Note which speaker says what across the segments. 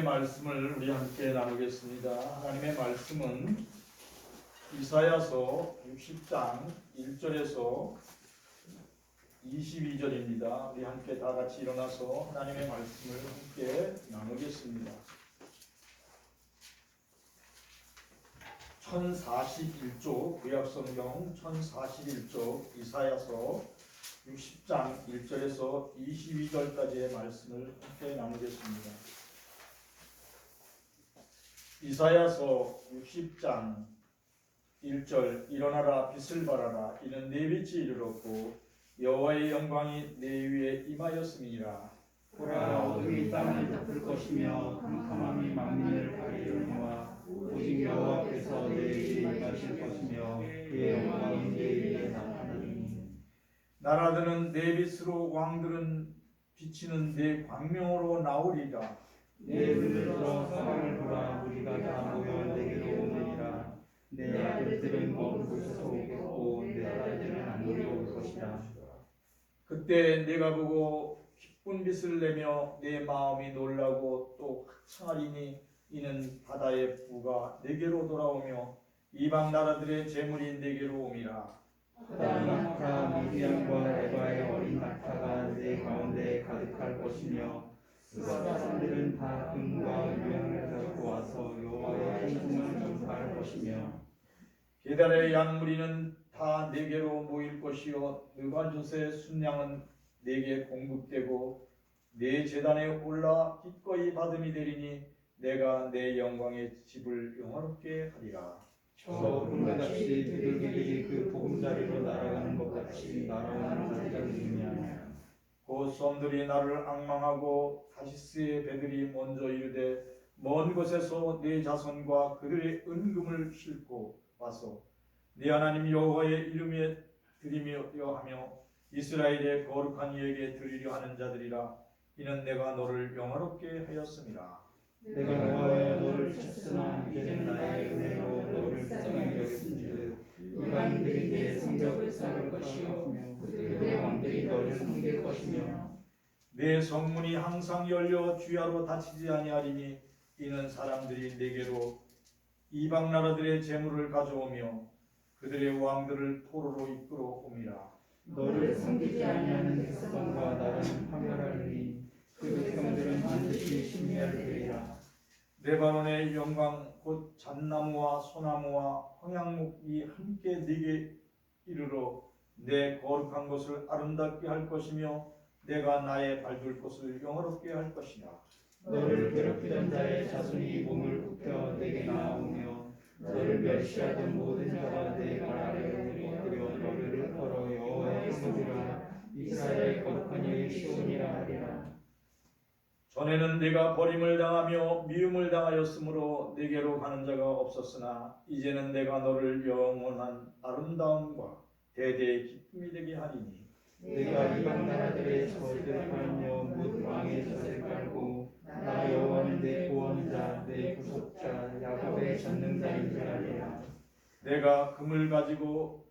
Speaker 1: 말씀을 우리 함께 나누겠습니다. 하나님의 말씀은 이사야서 60장 1절에서 22절입니다. 우리 함께 다 같이 일어나서 하나님의 말씀을 함께 나누겠습니다. 1041쪽 구약성경 1041쪽 이사야서 60장 1절에서 22절까지의 말씀을 함께 나누겠습니다. 이사야서 60장 1절 일어나라 빛을 발하라 이는 내 빛이 이르렀고 여호와의 영광이 내 위에 임하였음이니라.
Speaker 2: 보라 어둠이 땅을 덮을 것이며 캄캄함이 만민을 가리려니와 오직 여호와께서 내 위에 임하실 것이며 그의 영광이 내 위에 나타나리니.
Speaker 1: 나라들은 내 빛으로 왕들은 비치는 내 광명으로 나오리라.
Speaker 2: 내 눈을 들어 사방을 보라 우리가 다 모여 내게로 오느니라. 내 아들들은 먼 곳에서 오겠고 내 딸들은 안 내려올 것이라.
Speaker 1: 그때 내가 보고 기쁜 빛을 내며 내 마음이 놀라고 또 합창하리니 이는 바다의 부가 내게로 돌아오며 이방 나라들의 재물이 내게로 옴이라.
Speaker 2: 낙타 미디안과 에바의 어린 낙타가 내 가운데 가득할 것이며 사람들은 다 금과 유향을 가지고 와서 여호와의 행성을 전파할 것이며
Speaker 1: 게달의 양무리는 다 내게로 모일 것이요 느바조스의 순양은 내게 공급되고 내 제단에 올라 기꺼이 받음이 되리니 내가 내 영광의 집을 영화롭게 하리라.
Speaker 2: 저 불같이 비둘기들이 그 보금자리로 날아가는 것 같이 날아오는 자들을 의미하며
Speaker 1: 곧 섬들이 나를 앙망하고 다시스의 배들이 먼저 이르되 먼 곳에서 네 자손과 그들의 은금을 싣고 와서 네 하나님 여호와의 이름에 드리려 하며 이스라엘의 거룩한 이에게 드리려 하는 자들이라. 이는 내가 너를 영화롭게 하였음이라.
Speaker 2: 내가 여호와여 너를 찾으나 이제는 나의 은혜로 너를 불쌍히 여겼은즉 이방인들이 내 성벽을 쌓을 것이요 그들의 왕들이 너를 섬길 것이며
Speaker 1: 내 성문이 항상 열려 주야로 닫히지 아니하리니 이는 사람들이 내게로 이방 나라들의 재물을 가져오며 그들의 왕들을 포로로 이끌어 옴이라.
Speaker 2: 너를 섬기지 아니하는 백성과 나라는 파멸하리니 그 백성들은 반드시 심리하리라.
Speaker 1: 레바논의 영광 곧 잣나무와 소나무와 황양목이 함께 네게 이르러 내 거룩한 것을 아름답게 할 것이며 내가 나의 발둘 곳을 영화롭게 할 것이라.
Speaker 2: 너를 괴롭히던 자의 자손이 몸을 굽혀 내게 나아오며 너를 멸시하던 모든 자가 내 발 아래로 엎드려 너를 흩어러 여호와의 성지라 이스라엘의 거룩한 여인 시온이라 하리라.
Speaker 1: 전에는 내가 버림을 당하며 미움을 당하였으므로 내게로 가는 자가 없었으나 이제는 내가 너를 영원한 아름다움과 대대의 기쁨이 되게 하리니
Speaker 2: 내가 이방 나라들의 젖을 깔며 못 왕의 젖을 깔고 나 여호와는 내 구원자 내 구속자 야곱의 전능자인 줄 알리라.
Speaker 1: 내가 금을 가지고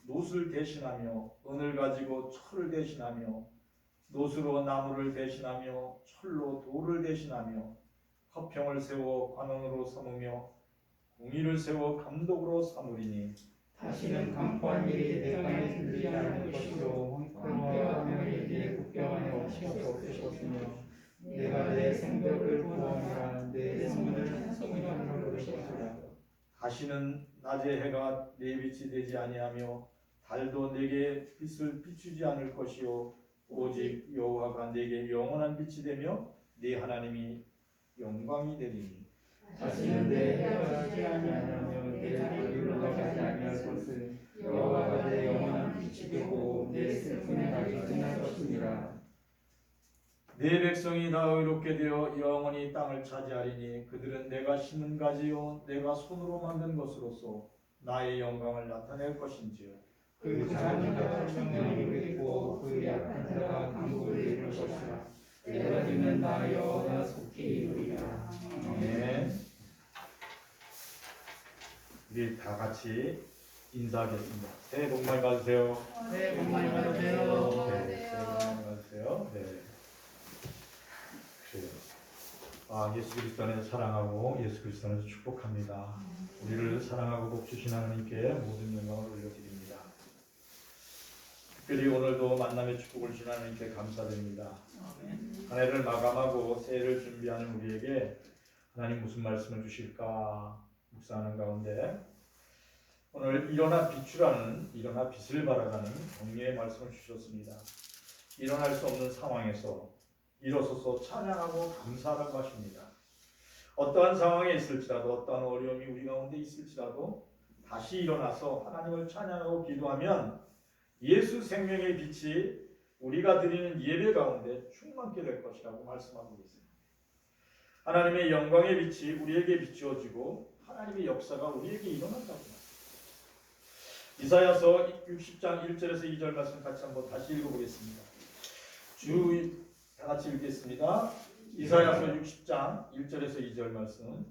Speaker 1: 놋을 대신하며 은을 가지고 철을 대신하며 놋으로 나무를 대신하며 철로 돌을 대신하며 화평을 세워 관원으로 삼으며 공의를 세워 감독으로 삼으리니
Speaker 2: 다시는 강포한 일이 내 땅에 들리지 않을 것이요 황폐와 화면이 내 국경 안에 없을 것이며 내가 내 성벽을 구원하라 내 성문을 찬송으로 할 것이라.
Speaker 1: 다시는 낮의 해가 내 빛이 되지 아니하며 달도 내게 빛을 비추지 않을 것이요 오직 여호와가 내게 영원한 빛이 되며 네 하나님이 영광이 되리니
Speaker 2: 다시는 내 해가 지지 아니하며 내 달이 올라가지 아니할 것을 여호와가 내 영원한 빛이 되고 내 슬픔의 날이 끝날 것이니라.
Speaker 1: 내 백성이 다 의롭게 되어 영원히 땅을 차지하리니 그들은 내가 심은 가지요 내가 손으로 만든 것으로서 나의 영광을 나타낼 것인지요
Speaker 2: 그 작은 자가 청년이 이루겠고 그 약한 자가 강국을 이룰 것이라. 때가 되면 나 여호와가 속히 이루리라.
Speaker 1: 아멘. 우리 다 같이 인사하겠습니다. 새해 복 많이 받으세요.
Speaker 2: 새해 복 많이 받으세요.
Speaker 1: 네, 새해 복 많이 받으세요. 네. 그래요. 예수 그리스도 안에서 사랑하고 예수 그리스도 안에서 축복합니다. 우리를 사랑하고 복 주신 하나님께 모든 영광을 올려드립니다. 특별히 오늘도 만남의 축복을 주신 하나님께 감사드립니다. 한 해를 마감하고 새해를 준비하는 우리에게 하나님 무슨 말씀을 주실까 묵상하는 가운데 오늘 일어나 비추라는 일어나 빛을 발하라는 격려의 말씀을 주셨습니다. 일어날 수 없는 상황에서 일어서서 찬양하고 감사하라고 하십니다. 어떠한 상황에 있을지라도 어떠한 어려움이 우리 가운데 있을지라도 다시 일어나서 하나님을 찬양하고 기도하면 예수 생명의 빛이 우리가 드리는 예배 가운데 충만케 될 것이라고 말씀하고 계세요. 하나님의 영광의 빛이 우리에게 비추어지고 하나님의 역사가 우리에게 일어난다고 말합니다. 이사야서 60장 1절에서 2절 말씀 같이 한번 다시 읽어보겠습니다. 다 같이 읽겠습니다. 이사야서 60장 1절에서 2절 말씀.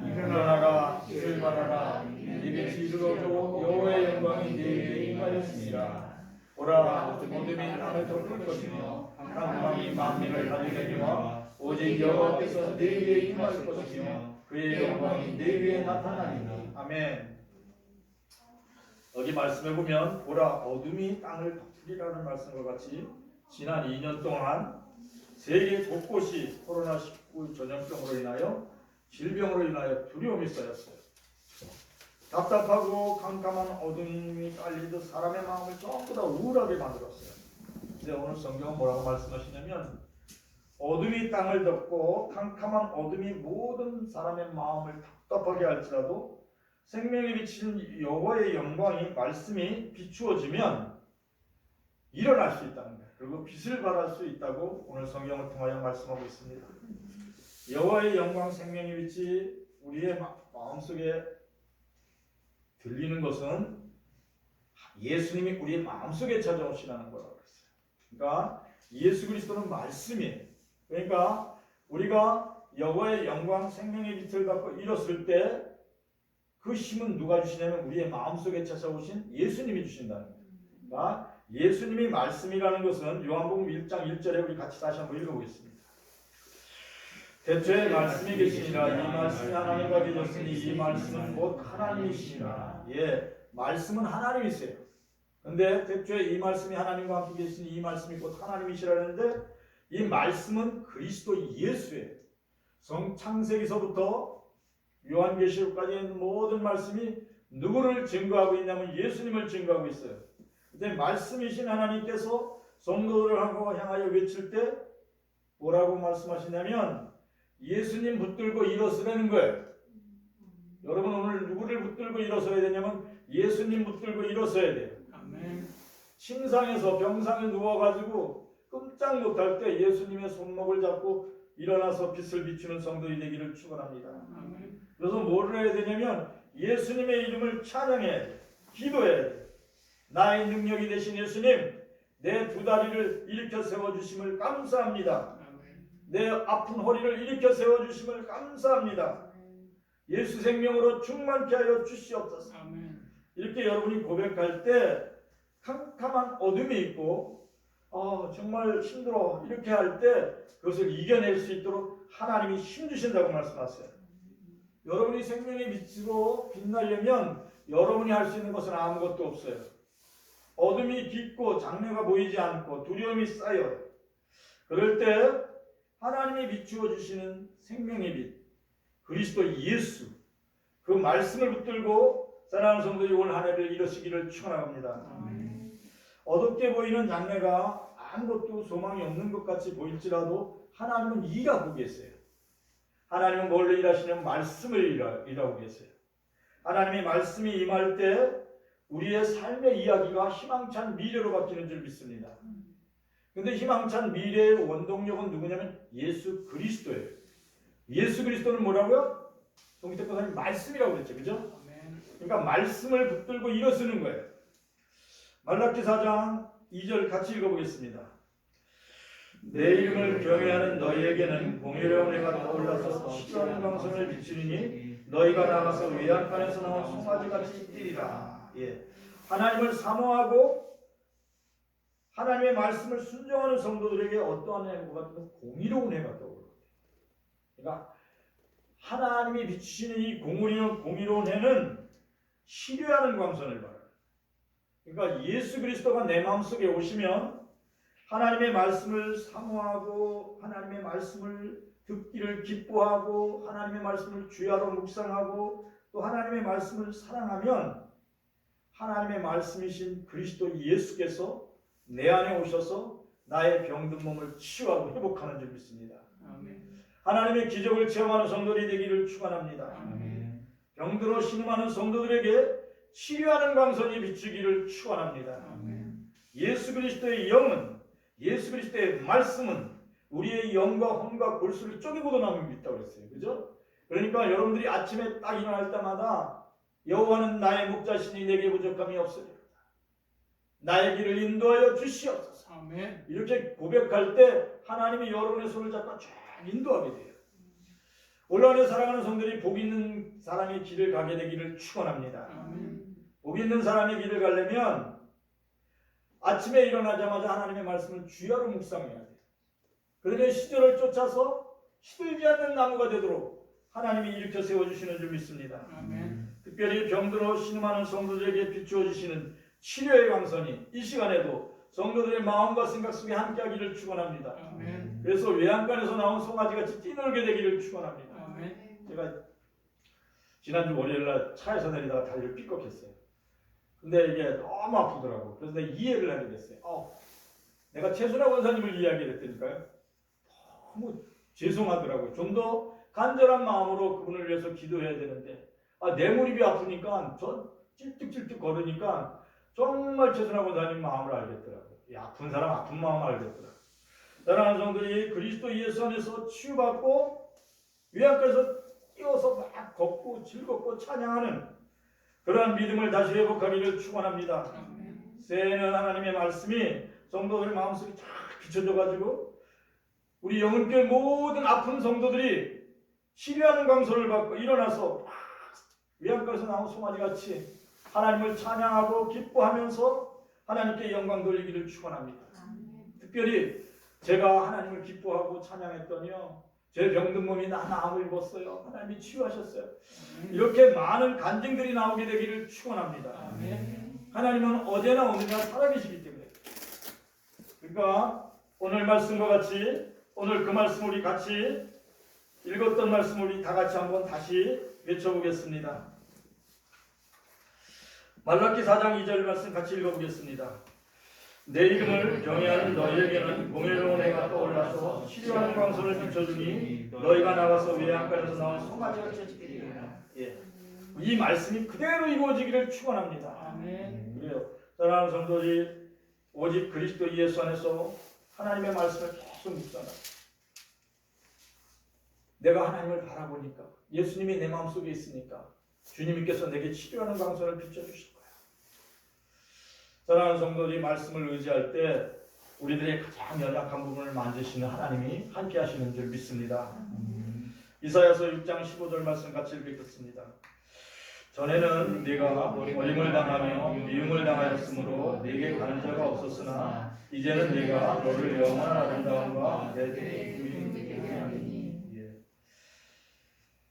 Speaker 1: 일어나가 빛을 발하라. 네 빛이 이르러져 여호와의 영광이 네게 임하였으니라. 보라 어둠이 땅을 덮을 것이며 깜깜이 만민을 가리려니와 오직 여호와께서 네 위에 임할 것이며 그의 영광이 네 위에 나타나리니. 아멘. 여기 말씀해 보면 보라 어둠이 땅을 덮으리라는 말씀과 같이 지난 2년 동안 세계 곳곳이 코로나19 전염병으로 인하여 질병으로 인하여 두려움이 쌓였어요. 답답하고 캄캄한 어둠이 깔리듯 사람의 마음을 전부 다 우울하게 만들었어요. 근데 오늘 성경은 뭐라고 말씀하시냐면 어둠이 땅을 덮고 캄캄한 어둠이 모든 사람의 마음을 답답하게 할지라도 생명에 비치는 여호와의 영광이 말씀이 비추어지면 일어날 수 있다는 거예요. 그리고 빛을 발할 수 있다고 오늘 성경을 통하여 말씀하고 있습니다. 여호와의 영광 생명의 빛이 우리의 마음속에 들리는 것은 예수님이 우리의 마음속에 찾아오시라는 거라고 했어요. 그러니까 예수 그리스도는 말씀이에요. 그러니까 우리가 여호와의 영광 생명의 빛을 갖고 일었을 때 그 힘은 누가 주시냐면 우리의 마음속에 찾아오신 예수님이 주신다는 거예요. 그러니까 예수님이 말씀이라는 것은 요한복음 1장 1절에 우리 같이 다시 한번 읽어보겠습니다. 대초에 말씀이 계시니라. 이 말씀이 하나님과 계셨으니 이 말씀은 곧 하나님이시니라. 말씀은 하나님이세요. 근데 대초에 이 말씀이 하나님과 함께 계시니 이 말씀이 곧 하나님이시라는데 이 말씀은 그리스도 예수예요. 창세기서부터 요한계시록까지 있는 모든 말씀이 누구를 증거하고 있냐면 예수님을 증거하고 있어요. 근데 말씀이신 하나님께서 성도들을 향하여 외칠 때 뭐라고 말씀하시냐면 예수님 붙들고 일어서라는 거예요. 여러분 오늘 누구를 붙들고 일어서야 되냐면 예수님 붙들고 일어서야 돼요.
Speaker 2: 아멘.
Speaker 1: 침상에서 병상에 누워가지고 끔짝 못할 때 예수님의 손목을 잡고 일어나서 빛을 비추는 성도들이 되기를 축원합니다.
Speaker 2: 아멘.
Speaker 1: 그래서 뭐를 해야 되냐면 예수님의 이름을 찬양해야 돼. 기도해야 돼. 나의 능력이 되신 예수님, 내 두 다리를 일으켜 세워주심을 감사합니다. 내 아픈 허리를 일으켜 세워주심을 감사합니다. 예수 생명으로 충만케 하여 주시옵소서. 이렇게 여러분이 고백할 때 캄캄한 어둠이 있고 정말 힘들어 이렇게 할 때 그것을 이겨낼 수 있도록 하나님이 힘주신다고 말씀하세요. 여러분이 생명의 빛으로 빛나려면 여러분이 할 수 있는 것은 아무것도 없어요. 어둠이 깊고 장래가 보이지 않고 두려움이 쌓여요. 그럴 때 하나님이 비추어 주시는 생명의 빛 그리스도 예수 그 말씀을 붙들고 사랑하는 성도들이 올 한 해를 이루시기를 축원합니다. 어둡게 보이는 장래가 아무것도 소망이 없는 것 같이 보일지라도 하나님은 일하고 계세요. 하나님은 뭘로 일하시냐면 말씀을 일하고 계세요. 하나님의 말씀이 임할 때 우리의 삶의 이야기가 희망찬 미래로 바뀌는 줄 믿습니다. 근데 희망찬 미래의 원동력은 누구냐면 예수 그리스도예요. 예수 그리스도는 뭐라고요? 동기태 권사님 말씀이라고 그랬죠. 그죠? 그러니까 말씀을 붙들고 일어서는 거예요. 말라기 4장 2절 같이 읽어보겠습니다. 내 이름을 경외하는 너희에게는 공의로운 해가 떠올라서 시원한 광선을 비추니 너희가 나가서 외양간에서 나온 송아지같이 뛰리라. 하나님을 사모하고 하나님의 말씀을 순종하는 성도들에게 어떠한 해가 같으면 공의로운 해가 떠오르거든요. 그러니까 하나님이 비추시는 이 공의로운 해는 시려하는 광선을 받아요. 그러니까 예수 그리스도가 내 마음속에 오시면 하나님의 말씀을 사모하고 하나님의 말씀을 듣기를 기뻐하고 하나님의 말씀을 주야로 묵상하고 또 하나님의 말씀을 사랑하면 하나님의 말씀이신 그리스도 예수께서 내 안에 오셔서 나의 병든 몸을 치유하고 회복하는 줄 믿습니다.
Speaker 2: 아멘.
Speaker 1: 하나님의 기적을 체험하는 성도들이 되기를 축원합니다.
Speaker 2: 아멘.
Speaker 1: 병들어 신음하는 성도들에게 치료하는 광선이 비추기를 축원합니다.
Speaker 2: 아멘.
Speaker 1: 예수 그리스도의 영은, 예수 그리스도의 말씀은 우리의 영과 혼과 골수를 쪼개고도 남을 있다고 그랬어요. 그죠? 그러니까 여러분들이 아침에 딱 일어날 때마다 여호와는 나의 목자시니 내게 부족함이 없으리로다. 나의 길을 인도하여 주시옵소서.
Speaker 2: 아멘.
Speaker 1: 이렇게 고백할 때 하나님이 여러분의 손을 잡고 쫙 인도하게 돼요. 올라오는 사랑하는 성들이 복 있는 사람의 길을 가게 되기를 축원합니다.
Speaker 2: 아멘.
Speaker 1: 복 있는 사람의 길을 가려면 아침에 일어나자마자 하나님의 말씀을 주야로 묵상해야 돼요. 그러면 시절을 쫓아서 시들지 않는 나무가 되도록 하나님이 일으켜 세워주시는 줄 믿습니다.
Speaker 2: 아멘.
Speaker 1: 특별히 병들어 신음하는 성도들에게 비추어주시는 치료의 광선이 이 시간에도 성도들의 마음과 생각 속에 함께하기를 축원합니다.
Speaker 2: 아멘.
Speaker 1: 그래서 외양간에서 나온 송아지같이 뛰놀게 되기를 축원합니다.
Speaker 2: 아멘.
Speaker 1: 제가 지난주 월요일날 차에서 내리다가 다리를 삐걱했어요. 근데 이게 너무 아프더라고. 그래서 내가 이해를 하게 됐어요. 내가 최순아 원사님을 이해하게 됐다니까요. 너무 죄송하더라고요. 좀 더 간절한 마음으로 그분을 위해서 기도해야 되는데 내 무릎이 아프니까 저 찔뚝찔뚝 걸으니까 정말 최순아 원사님 마음을 알겠더라고요. 아픈 사람 아픈 마음을 알겠더라고요. 사랑하는 성도들이 그리스도 예수 안에서 치유받고 위안가에서 뛰어서 막 걷고 즐겁고 찬양하는 그러한 믿음을 다시 회복하기를 축원합니다. 새해는 하나님의 말씀이 성도들의 마음속에 쫙 비춰져가지고 우리 영혼교회 모든 아픈 성도들이 치료하는 광선을 받고 일어나서 위안가에서 나온 송아지같이 하나님을 찬양하고 기뻐하면서 하나님께 영광 돌리기를 축원합니다. 특별히 제가 하나님을 기뻐하고 찬양했더니요, 제 병든 몸이 나음을 입었어요. 하나님이 치유하셨어요. 이렇게 많은 간증들이 나오게 되기를 축원합니다. 하나님은 어제나 오늘이나 살아계시기 때문에. 그러니까 오늘 말씀과 같이 오늘 그 말씀 우리 같이 읽었던 말씀 우리 다 같이 한번 다시 외쳐보겠습니다. 말라기 4장 2절 말씀 같이 읽어보겠습니다. 내 이름을 경외하는 너희에게는 공의로운 해가 떠올라서 치료하는 광선을 비춰주니 너희가 나가서 외양간에서 나온 송아지가 되리라. 이 말씀이 그대로 이루어지기를 축원합니다. 그래요. 사랑하는 성도들이 오직 그리스도 예수 안에서 하나님의 말씀을 계속 묵상하라. 내가 하나님을 바라보니까 예수님이 내 마음속에 있으니까 주님께서 내게 치료하는 광선을 비춰주실 거야. 사랑하는 성도들이 말씀을 의지할 때 우리들의 가장 연약한 부분을 만지시는 하나님이 함께 하시는 줄 믿습니다. 이사야서 6장 15절 말씀 같이 읽겠습니다. 전에는 네가 버림을 당하며 미움을 당하였으므로 네게 가는 자가 없었으나 이제는 네가 너를 영원한 아름다움과 내 기쁨이 되게 하리니.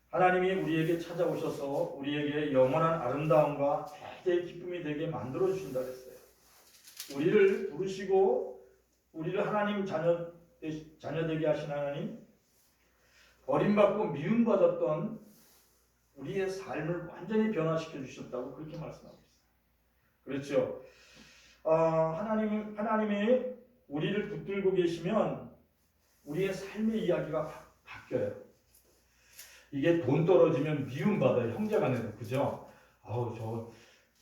Speaker 1: 하나님이 우리에게 찾아오셔서 우리에게 영원한 아름다움과 대대의 기쁨이 되게 만들어 주신다 그랬어요. 우리를 부르시고 우리를 하나님 자녀 되게 하신 하나님, 버림받고 미움받았던 우리의 삶을 완전히 변화시켜 주셨다고 그렇게 말씀하고 있어요. 그렇죠. 하나님이 우리를 붙들고 계시면 우리의 삶의 이야기가 바뀌어요. 이게 돈 떨어지면 미움받아요. 형제간에도. 그죠?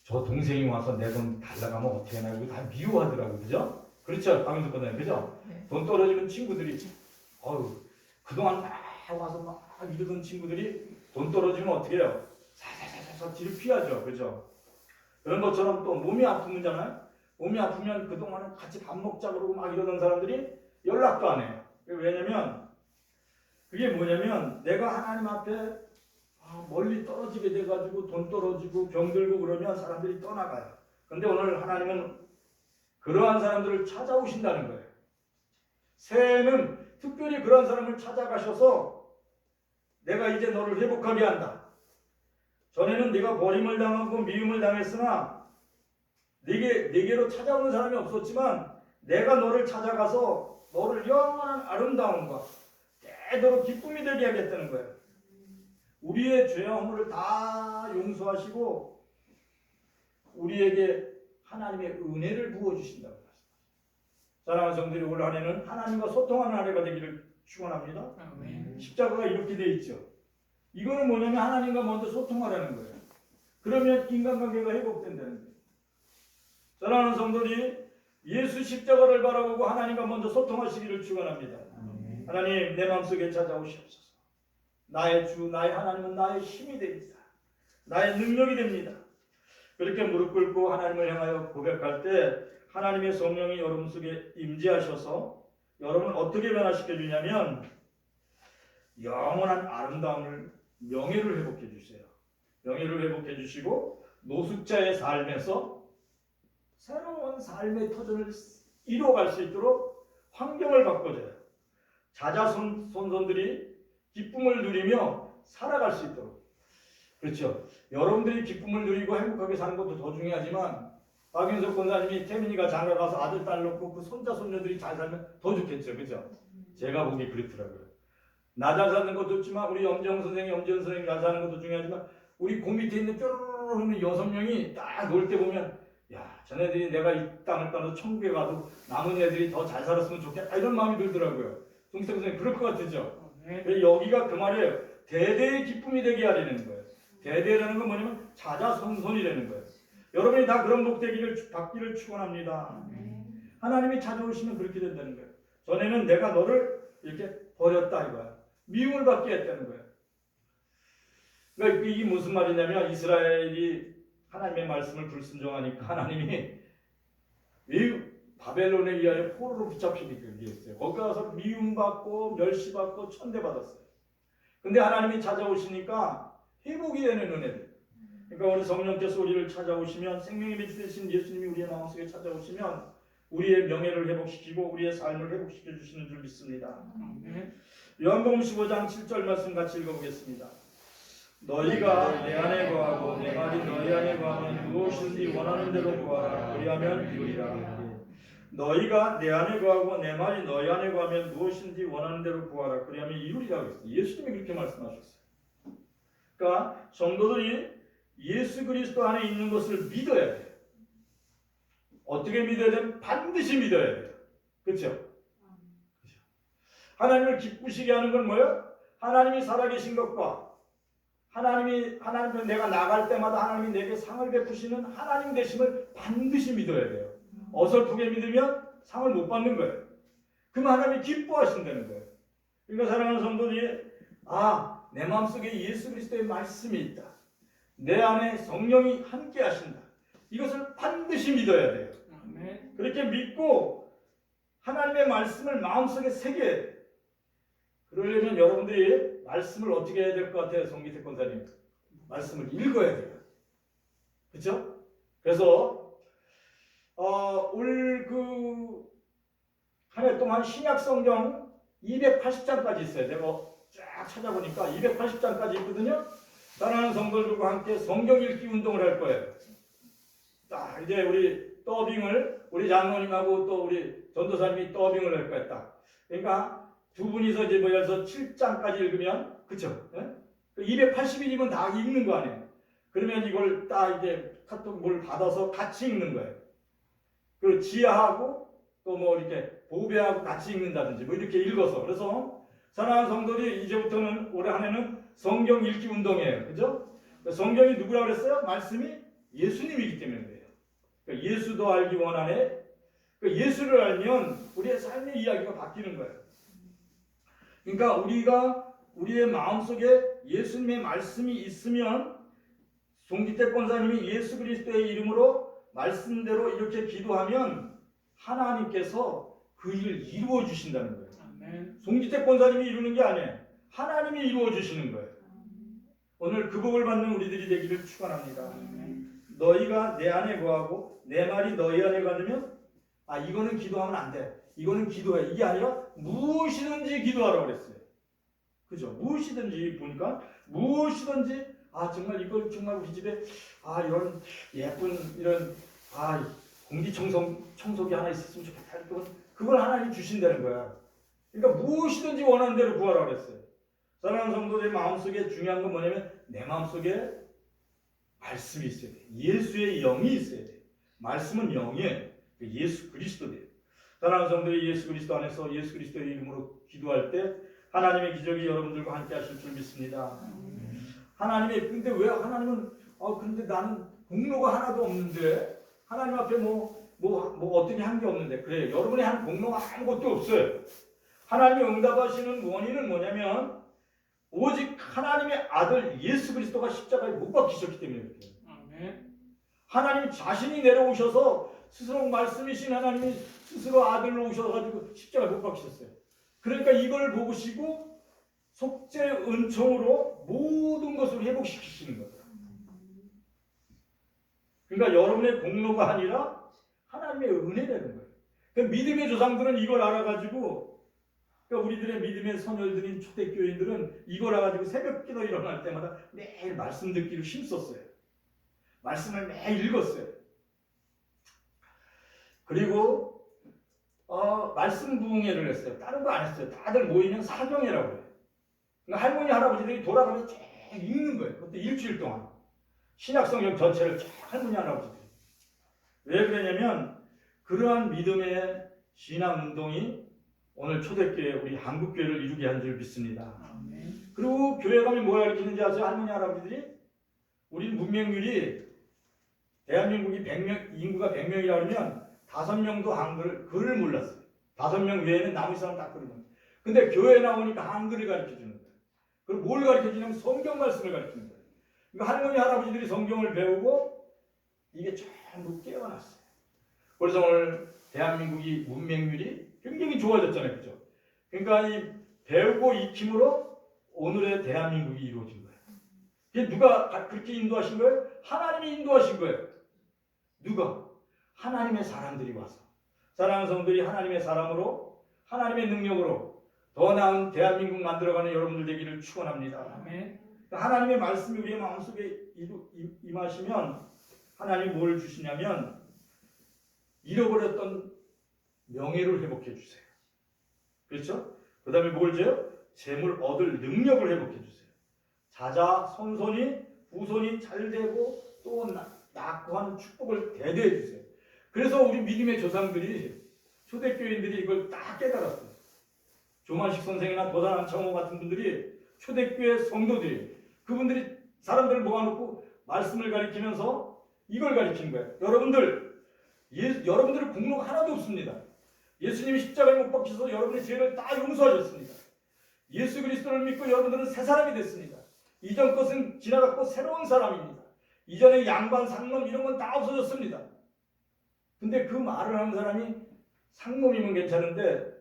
Speaker 1: 저 동생이 와서 내 돈 달라가면 어떻게 하나, 이거 다 미워하더라고요. 그죠? 그렇죠? 방금도 그죠? 네. 돈 떨어지는 친구들이, 그동안 막 와서 막 이러던 친구들이 돈 떨어지면 어떻게 해요? 사사사사 뒤를 피하죠. 그죠? 그런 것처럼 또 몸이 아프면잖아요? 몸이 아프면 그동안은 같이 밥 먹자 그러고 막 이러던 사람들이 연락도 안 해요. 왜냐면, 그게 뭐냐면, 내가 하나님 앞에 멀리 떨어지게 돼가지고 돈 떨어지고 병들고 그러면 사람들이 떠나가요. 근데 오늘 하나님은 그러한 사람들을 찾아오신다는 거예요. 새해에는 특별히 그러한 사람을 찾아가셔서 내가 이제 너를 회복하게 한다. 전에는 네가 버림을 당하고 미움을 당했으나 네게로 찾아오는 사람이 없었지만 내가 너를 찾아가서 너를 영원한 아름다움과 대도록 기쁨이 되게 하겠다는 거예요. 우리의 죄와 허물을 다 용서하시고 우리에게 하나님의 은혜를 부어주신다고 말씀하십니다. 사랑하는 성들이 올 한해는 하나님과 소통하는 한 해가 되기를 축원합니다.
Speaker 2: 아멘.
Speaker 1: 십자가가 이렇게 되어 있죠. 이거는 뭐냐면 하나님과 먼저 소통하라는 거예요. 그러면 인간관계가 회복된다는 거예요. 사랑하는 성도들이 예수 십자가를 바라보고 하나님과 먼저 소통하시기를 축원합니다. 하나님, 내 마음속에 찾아오시옵소서. 나의 주, 나의 하나님은 나의 힘이 됩니다. 나의 능력이 됩니다. 그렇게 무릎 꿇고 하나님을 향하여 고백할 때 하나님의 성령이 여러분 속에 임재하셔서 여러분을 어떻게 변화시켜 주냐면 영원한 아름다움을, 명예를 회복해 주세요. 명예를 회복해 주시고 노숙자의 삶에서 새로운 삶의 터전을 이루어갈 수 있도록 환경을 바꿔줘요. 자자손손들이 기쁨을 누리며 살아갈 수 있도록. 그렇죠. 여러분들이 기쁨을 누리고 행복하게 사는 것도 더 중요하지만 박윤석 권사님이 태민이가 장가 가서 아들 딸 놓고 그 손자 손녀들이 잘 살면 더 좋겠죠. 그렇죠. 제가 보기 그렇더라고요. 나 잘 사는 것도 좋지만 우리 엄지영 선생님, 엄지현 선생님 잘 사는 것도 중요하지만 우리 그 밑에 있는 뾰로로 있는 6명이 딱 놀 때 보면 야, 자네들이 내가 이 땅을 떠나서 천국에 가도 남은 애들이 더 잘 살았으면 좋겠다 이런 마음이 들더라고요. 동기태 선생님 그럴 것 같으죠? 여기가 그 말이에요. 대대의 기쁨이 되게 하려는 거예요. 대대라는 건 뭐냐면 자자손손이라는 거예요. 여러분이 다 그런 복 되기를 받기를 축원합니다. 하나님이 찾아오시면 그렇게 된다는 거예요. 전에는 내가 너를 이렇게 버렸다 이거야. 미움을 받게 했다는 거예요. 그러니까 이게 무슨 말이냐면 이스라엘이 하나님의 말씀을 불순종하니까 하나님이 바벨론에 의하여 포로로 붙잡히게 했어요. 거기 가서 미움받고 멸시받고 천대받았어요. 근데 하나님이 찾아오시니까 회복이 되는 은혜들. 그러니까 우리 성령께서 우리를 찾아오시면 생명의 빛이 되신 예수님이 우리의 마음속에 찾아오시면 우리의 명예를 회복시키고 우리의 삶을 회복시켜 주시는 줄 믿습니다. 요한복음 15장 7절 말씀 같이 읽어보겠습니다. 너희가 내 안에 거하고 내 말이 너희 안에 거하면 무엇이든지 원하는 대로 구하라. 그리하면 이루리라. 너희가 내 안에 거하고 내 말이 너희 안에 거하면 무엇인지 원하는 대로 구하라. 그리하면 이루리라고 했어요. 예수님이 그렇게 말씀하셨어요. 그러니까 성도들이 예수 그리스도 안에 있는 것을 믿어야 돼요. 어떻게 믿어야 돼요? 반드시 믿어야 돼요. 그렇죠? 하나님을 기쁘시게 하는 건 뭐예요? 하나님이 살아계신 것과 하나님 내가 나갈 때마다 하나님이 내게 상을 베푸시는 하나님 되심을 반드시 믿어야 돼요. 어설프게 믿으면 상을 못 받는 거예요. 그럼 하나님이 기뻐하신다는 거예요. 그러니까 사랑하는 성도들이 내 마음속에 예수 그리스도의 말씀이 있다. 내 안에 성령이 함께 하신다. 이것을 반드시 믿어야 돼요. 그렇게 믿고 하나님의 말씀을 마음속에 새겨야 돼요. 그러려면 여러분들이 말씀을 어떻게 해야 될 것 같아요? 송기태 권사님. 말씀을 읽어야 돼요. 그렇죠? 그래서 올 한 해 동안 신약 성경 280장까지 있어요. 내가 쫙 찾아보니까 280장까지 있거든요. 사랑하는 성도들과 함께 성경 읽기 운동을 할 거예요. 딱 이제 우리 더빙을 우리 장로님하고 또 우리 전도사님이 더빙을 할 거야. 딱. 그러니까 두 분이서 이제 모여서 7장까지 읽으면 그쵸? 280일이면 다 읽는 거 아니에요. 그러면 이걸 딱 이제 카톡 뭘 받아서 같이 읽는 거예요. 그리고 지하하고 또 뭐 이렇게 보배하고 같이 읽는다든지 뭐 이렇게 읽어서. 그래서 사랑하는 성도들이 이제부터는 올해 한 해는 성경 읽기 운동이에요. 그죠? 성경이 누구라고 그랬어요? 말씀이 예수님이기 때문에 그래요. 그러니까 예수도 알기 원하네. 그러니까 예수를 알면 우리의 삶의 이야기가 바뀌는 거예요. 그러니까 우리의 마음속에 예수님의 말씀이 있으면 송기태 권사님이 예수 그리스도의 이름으로 말씀대로 이렇게 기도하면 하나님께서 그 일을 이루어 주신다는 거예요. 아멘. 송기태 권사님이 이루는 게 아니에요. 하나님이 이루어 주시는 거예요. 오늘 그 복을 받는 우리들이 되기를 축원합니다. 너희가 내 안에 거하고 내 말이 너희 안에 거하면 이거는 기도하면 안 돼. 이거는 기도해. 이게 아니라 무엇이든지 기도하라고 그랬어요. 그죠? 무엇이든지 보니까 무엇이든지 정말 이걸 정말 우리 집에 이런 예쁜 이런 청소기 하나 있었으면 좋겠다. 그걸 하나님 주신다는 거야. 그러니까 무엇이든지 원하는 대로 구하라고 그랬어요. 사랑하는 성도들 마음속에 중요한 건 뭐냐면 내 마음속에 말씀이 있어야 돼. 예수의 영이 있어야 돼. 말씀은 영이에요. 예수 그리스도예요. 사랑하는 성도들이 예수 그리스도 안에서 예수 그리스도의 이름으로 기도할 때 하나님의 기적이 여러분들과 함께 하실 줄 믿습니다. 근데 왜 하나님은 근데 나는 공로가 하나도 없는데 하나님 앞에 어떻게 한 게 없는데 그래 여러분이 한 공로가 아무것도 없어요. 하나님이 응답하시는 원인은 뭐냐면 오직 하나님의 아들 예수 그리스도가 십자가에 못 박히셨기 때문에 그래요. 하나님 자신이 내려오셔서 스스로 말씀이신 하나님이 스스로 아들로 오셔가지고 십자가에 못 박히셨어요. 그러니까 이걸 보시고 속죄 은총으로 모든 것을 회복시키시는 거예요. 그러니까 여러분의 공로가 아니라 하나님의 은혜라는 거예요. 그러니까 믿음의 조상들은 이걸 알아가지고 그러니까 우리들의 믿음의 선열들인 초대교인들은 이걸 알아가지고 새벽기도 일어날 때마다 매일 말씀 듣기를 힘썼어요. 말씀을 매일 읽었어요. 그리고 말씀 부흥회를 했어요. 다른 거 안 했어요. 다들 모이면 사경회라고 해요. 그러니까 할머니 할아버지들이 돌아가면서 쭉 읽는 거예요. 그때 일주일 동안 신약성경 전체를 쭉 할머니 할아버지들이. 왜 그러냐면 그러한 믿음의 신앙운동이 오늘 초대교회 우리 한국교회를 이루게 한 줄 믿습니다. 그리고 교회 가면 뭘 가르치는지 아세요? 할머니 할아버지들이 우리 문맹률이 대한민국이 100명, 인구가 100명이라 그러면 5명도 글을 몰랐어요. 5명 외에는 나머지 사람 다 글을 몰랐어요. 근데 교회에 나오니까 한글을 가르쳐주는 거예요. 그리고 뭘 가르쳐주냐면 성경 말씀을 가르치는 거예요. 그러니까 할머니 할아버지들이 성경을 배우고 이게 전부 깨어났어요. 그래서 오늘 대한민국이 문맹률이 굉장히 좋아졌잖아요. 그죠? 그러니까 이 배우고 익힘으로 오늘의 대한민국이 이루어진 거예요. 그게 누가 그렇게 인도하신 거예요? 하나님이 인도하신 거예요. 누가? 하나님의 사람들이 와서. 사랑하는 성도들이 하나님의 사람으로 하나님의 능력으로 더 나은 대한민국 만들어가는 여러분들 되기를 축원합니다. 하나님의 말씀이 우리의 마음속에 임하시면 하나님이 뭘 주시냐면 잃어버렸던 명예를 회복해 주세요. 그렇죠? 그 다음에 뭘 줘요? 재물 얻을 능력을 회복해 주세요. 자자, 손손이, 후손이 잘 되고 또 낳고 하는 축복을 대대해 주세요. 그래서 우리 믿음의 조상들이 초대교인들이 이걸 딱 깨달았어요. 조만식 선생이나 도산 안창호 같은 분들이 초대교회 성도들이 그분들이 사람들을 모아놓고 말씀을 가리키면서 이걸 가리킨 거예요. 여러분들의 공로가 하나도 없습니다. 예수님이 십자가에 못 박히셔서 여러분의 죄를 다 용서하셨습니다. 예수 그리스도를 믿고 여러분들은 새 사람이 됐습니다. 이전 것은 지나갔고 새로운 사람입니다. 이전에 양반, 상놈 이런 건 다 없어졌습니다. 근데 그 말을 하는 사람이 상놈이면 괜찮은데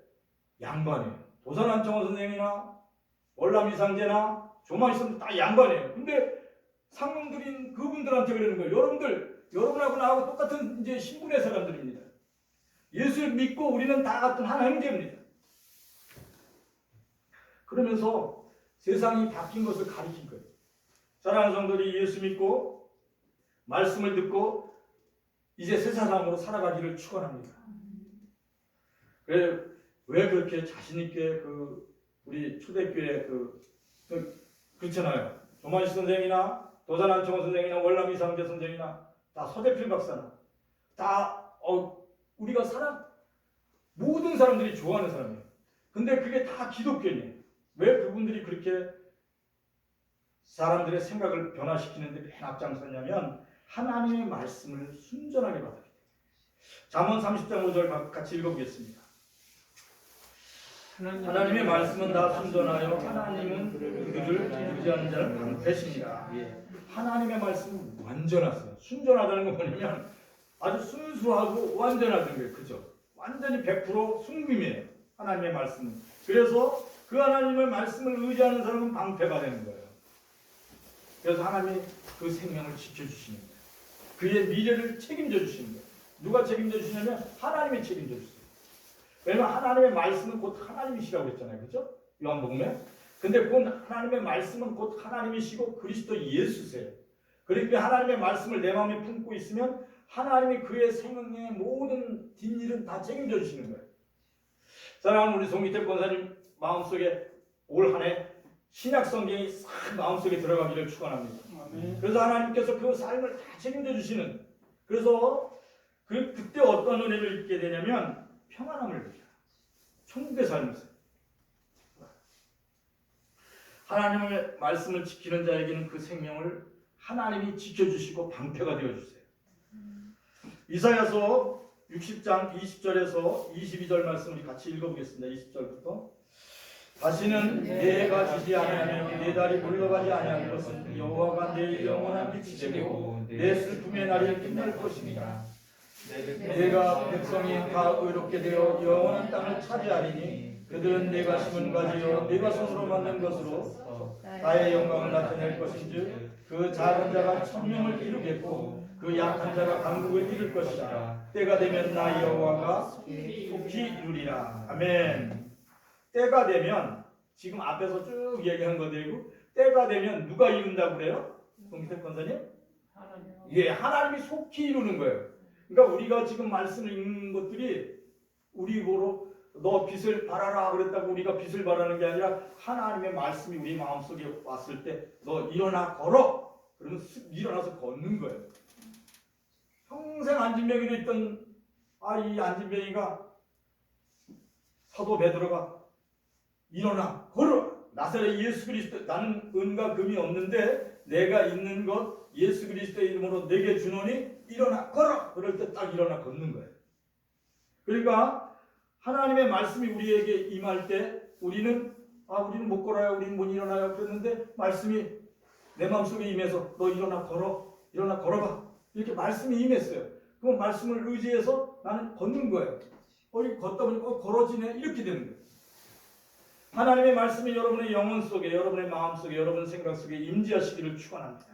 Speaker 1: 양반이에요. 도산 안창호 선생이나 월남 이상제나 조만식 다 양반이에요. 근데 상놈들인 그분들한테 그러는 거예요. 여러분하고 나하고 똑같은 이제 신분의 사람들입니다. 예수를 믿고 우리는 다 같은 한 형제입니다. 그러면서 세상이 바뀐 것을 가리킨 거예요. 사랑하는 성도들이 예수 믿고 말씀을 듣고 이제 새 사람으로 살아가기를 축원합니다. 왜 그렇게 자신 있게 우리 초대교회 그렇잖아요. 조만식 선생이나 도산 안창호 선생이나 월남 이상재 선생이나 다 서대필 박사나 다 우리가 모든 사람들이 좋아하는 사람이에요. 근데 그게 다 기독교인이에요. 왜 그분들이 그렇게 사람들의 생각을 변화시키는데 맨 앞장섰냐면 하나님의 말씀을 순전하게 받았기 때문에. 잠언 30장 5절 같이 읽어보겠습니다. 하나님의 말씀은 다 순전하여 하나님은 그들을 의지하는 자를 방패시니라. 하나님의 말씀은 완전하세요. 순전하다는 건 뭐냐면 아주 순수하고 완전하다는 거예요. 그죠? 완전히 100% 순금이에요. 하나님의 말씀은. 그래서 그 하나님의 말씀을 의지하는 사람은 방패가 되는 거예요. 그래서 하나님이 그 생명을 지켜주시는 거예요. 그의 미래를 책임져 주시는 거예요. 누가 책임져 주시냐면 하나님이 책임져 주세요. 왜냐하면 하나님의 말씀은 곧 하나님이시라고 했잖아요. 그렇죠? 요한복음에. 근데 그 하나님의 말씀은 곧 하나님이시고 그리스도 예수세요. 그러니까 하나님의 말씀을 내 마음에 품고 있으면 하나님이 그의 생명의 모든 뒷일은 다 책임져 주시는 거예요. 사랑하는 우리 송기태 권사님 마음속에 올 한 해 신약 성경이 싹 마음속에 들어가기를 축원합니다. 그래서 하나님께서 그 삶을 다 책임져 주시는, 그래서 그때 어떤 은혜를 입게 되냐면 평안함을 느껴요. 천국의 삶에서 하나님의 말씀을 지키는 자에게는 그 생명을 하나님이 지켜주시고 방패가 되어주세요. 이사야서 60장 20절에서 22절 말씀을 같이 읽어보겠습니다. 20절부터 다시는 내가 지지 아니하며 내 달이 물러가지 아니할 것은 여호와가 내 영원한 빛이 되고 내 슬픔의 날이 끝날 것입니다. 내가 백성이 다 의롭게 되어 영원한 땅을 차지하리니 그들은 내가 심은 가지요 내가 손으로 만든 것으로 나의 영광을 나타낼 것인즉 그 작은 자가 천명을 이루겠고 그 약한 자가 강국을 이룰 것이라. 때가 되면 나 여호와가 속히 이루리라. 아멘. 때가 되면, 지금 앞에서 쭉 얘기한 거대로 때가 되면 누가 이룬다고 그래요? 송기태 권사님? 예, 하나님이 속히 이루는 거예요. 그러니까 우리가 지금 말씀을 읽는 것들이 우리 보러 너 빛을 발하라 그랬다고 우리가 빛을 발하는 게 아니라 하나님의 말씀이 우리 마음속에 왔을 때 너 일어나 걸어. 그러면 쓱 일어나서 걷는 거예요. 평생 안진병이로 있던 이 안진병이가 사도 베드로가 일어나 걸어. 나사렛 예수 그리스도, 나는 은과 금이 없는데 내가 있는 것 예수 그리스도의 이름으로 내게 주노니 일어나 걸어. 그럴 때 딱 일어나 걷는 거예요. 그러니까 하나님의 말씀이 우리에게 임할 때 우리는 못 걸어요, 우리는 못 일어나요 그랬는데 말씀이 내 마음속에 임해서 너 일어나 걸어, 일어나 걸어봐, 이렇게 말씀이 임했어요. 그 말씀을 의지해서 나는 걷는 거예요. 이렇게 걷다 보니까 걸어지네, 이렇게 되는 거예요. 하나님의 말씀이 여러분의 영혼 속에, 여러분의 마음 속에, 여러분 생각 속에 임재하시기를 축원합니다.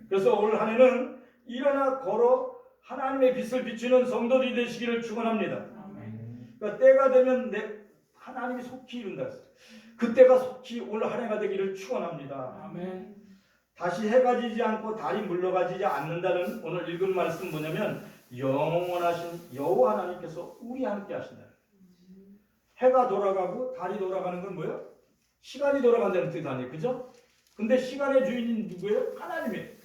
Speaker 1: 그래서 올 한 해는 일어나 걸어 하나님의 빛을 비추는 성도들이 되시기를 축원합니다. 그러니까 때가 되면 하나님이 속히 이룬다 했어요. 그때가 속히 올 한 해가 되기를 축원합니다.
Speaker 2: 아멘.
Speaker 1: 다시 해가 지지 않고 달이 물러가지 않는다는 오늘 읽은 말씀 뭐냐면 영원하신 여호와 하나님께서 우리 함께 하신다. 해가 돌아가고 달이 돌아가는 건 뭐예요? 시간이 돌아간다는 뜻 아니에요, 그죠? 근데 시간의 주인은 누구예요? 하나님이에요.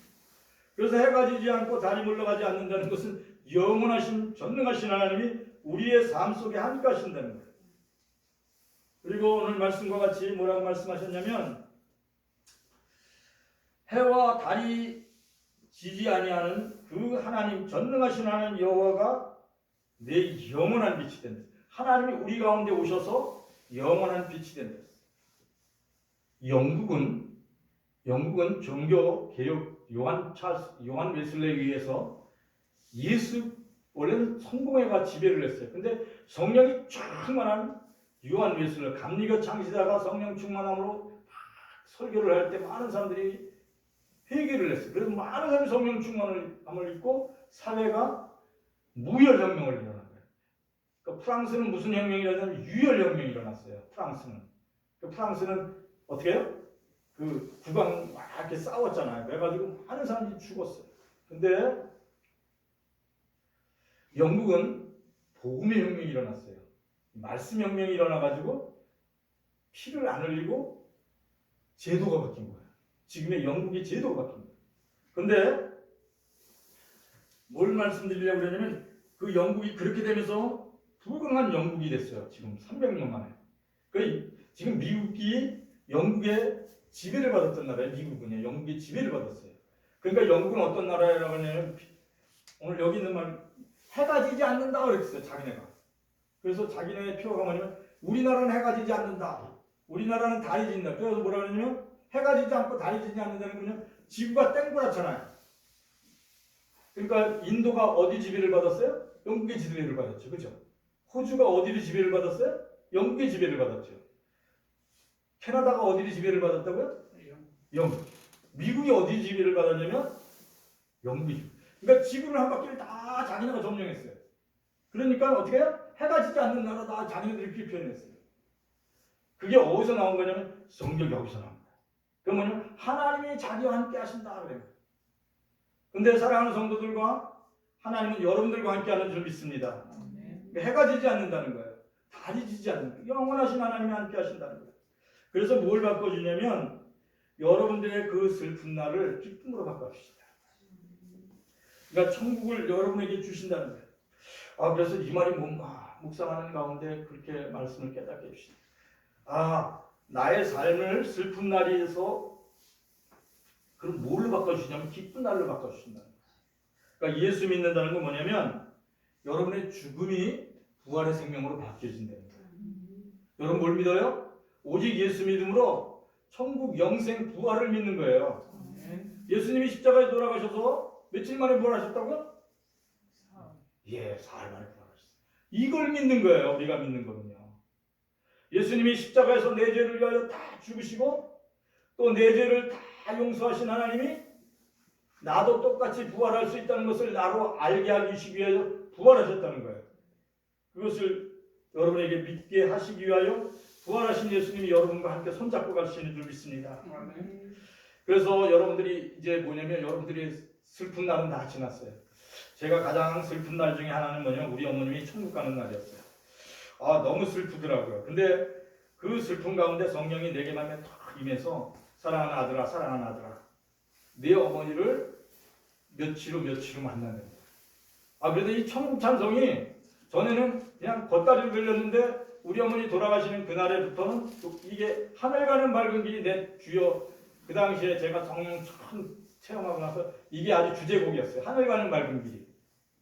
Speaker 1: 그래서 해가 지지 않고 달이 물러가지 않는다는 것은 영원하신 전능하신 하나님이 우리의 삶 속에 함께 하신다는 거예요. 그리고 오늘 말씀과 같이 뭐라고 말씀하셨냐면 해와 달이 지지 아니하는 그 하나님, 전능하신 하나님 여호와가 내 영원한 빛이 된다. 하나님이 우리 가운데 오셔서 영원한 빛이 된다. 영국은 종교 개혁 요한 웨슬레에 의해서 원래는 성공회가 지배를 했어요. 근데 성령이 충만한 요한 웨슬레, 감리교 창시자가 성령 충만함으로 설교를 할 때 많은 사람들이 회개를 했어요. 그래서 많은 사람이 성령 충만함을 입고 사회가 무혈혁명을 일어난 거예요. 그러니까 프랑스는 무슨 혁명이 일어나냐면 유혈혁명이 일어났어요. 프랑스는 어떻게 해요? 그 국왕 막 이렇게 싸웠잖아요. 그래가지고 많은 사람들이 죽었어요. 근데 영국은 복음의 혁명이 일어났어요. 말씀 혁명이 일어나가지고 피를 안 흘리고 제도가 바뀐 거예요. 지금의 영국의 제도가 바뀐 거예요. 근데 뭘 말씀드리려고 그러냐면 그 영국이 그렇게 되면서 부강한 영국이 됐어요. 지금 300년 만에. 지금 미국이 영국의 지배를 받았던 나라예요. 미국은요. 영국의 지배를 받았어요. 그러니까 영국은 어떤 나라라고 하냐면 오늘 여기 있는 말 해가 지지 않는다 그랬어요. 자기네가. 그래서 자기네 표가 뭐냐면 우리나라는 해가 지지 않는다. 우리나라는 달이 진다. 그래서 뭐라 그러냐면 해가 지지 않고 달이 지지 않는다는 거는 지구가 땡그랗잖아요. 그러니까 인도가 어디 지배를 받았어요? 영국의 지배를 받았죠. 그죠? 호주가 어디를 지배를 받았어요? 영국의 지배를 받았죠. 캐나다가 어디를 지배를 받았다고요? 영국. 미국이 어디 지배를 받았냐면 영국이죠. 그러니까 지구를 한 바퀴를 다 자기네가 점령했어요. 그러니까 어떻게 해요? 해가 지지 않는 나라다 자기네들이 그렇게 표현했어요. 그게 어디서 나온 거냐면 성경이 여기서 나온 거예요. 그 뭐냐면 하나님이 자기와 함께 하신다 그래요. 근데 사랑하는 성도들과 하나님은 여러분들과 함께 하는 줄 믿습니다. 해가 지지 않는다는 거예요. 달이 지지 않는 거예요. 영원하신 하나님이 함께 하신다는 거예요. 그래서 뭘 바꿔주냐면 여러분들의 그 슬픈 날을 기쁨으로 바꿔주신다. 그러니까 천국을 여러분에게 주신다는 거예요. 아, 그래서 이 말이 뭔가 묵상하는 가운데 그렇게 말씀을 깨닫게 해주신다. 아, 나의 삶을 슬픈 날에서 그럼 뭘로 바꿔주시냐면 기쁜 날로 바꿔주신다는 거예요. 그러니까 예수 믿는다는 건 뭐냐면 여러분의 죽음이 부활의 생명으로 바뀌어진다는 거예요. 여러분 뭘 믿어요? 오직 예수 믿음으로 천국 영생 부활을 믿는 거예요. 예수님이 십자가에 돌아가셔서 며칠 만에 부활하셨다고요? 예, 사흘 만에 부활하셨어요. 이걸 믿는 거예요. 우리가 믿는 거는요. 예수님이 십자가에서 내 죄를 위하여 다 죽으시고 또 내 죄를 다 용서하신 하나님이 나도 똑같이 부활할 수 있다는 것을 나로 알게 하기 위하여 부활하셨다는 거예요. 그것을 여러분에게 믿게 하시기 위하여 부활하신 예수님이 여러분과 함께 손잡고 가시는 줄 믿습니다. 그래서 여러분들이 이제 뭐냐면 여러분들이 슬픈 날은 다 지났어요. 제가 가장 슬픈 날 중에 하나는 뭐냐면 우리 어머님이 천국 가는 날이었어요. 아, 너무 슬프더라고요. 근데 그 슬픔 가운데 성령이 내게 만면 탁 임해서 사랑하는 아들아, 사랑하는 아들아, 네 어머니를 며칠 후 만나는 거예요. 아, 그래도 이 천국 찬송이 전에는 그냥 겉다리를 들렸는데 우리 어머니 돌아가시는 그날에부터는 이게 하늘 가는 맑은 길이 내 주여, 그 당시에 제가 성령 처음 체험하고 나서 이게 아주 주제곡이었어요. 하늘 가는 맑은 길이.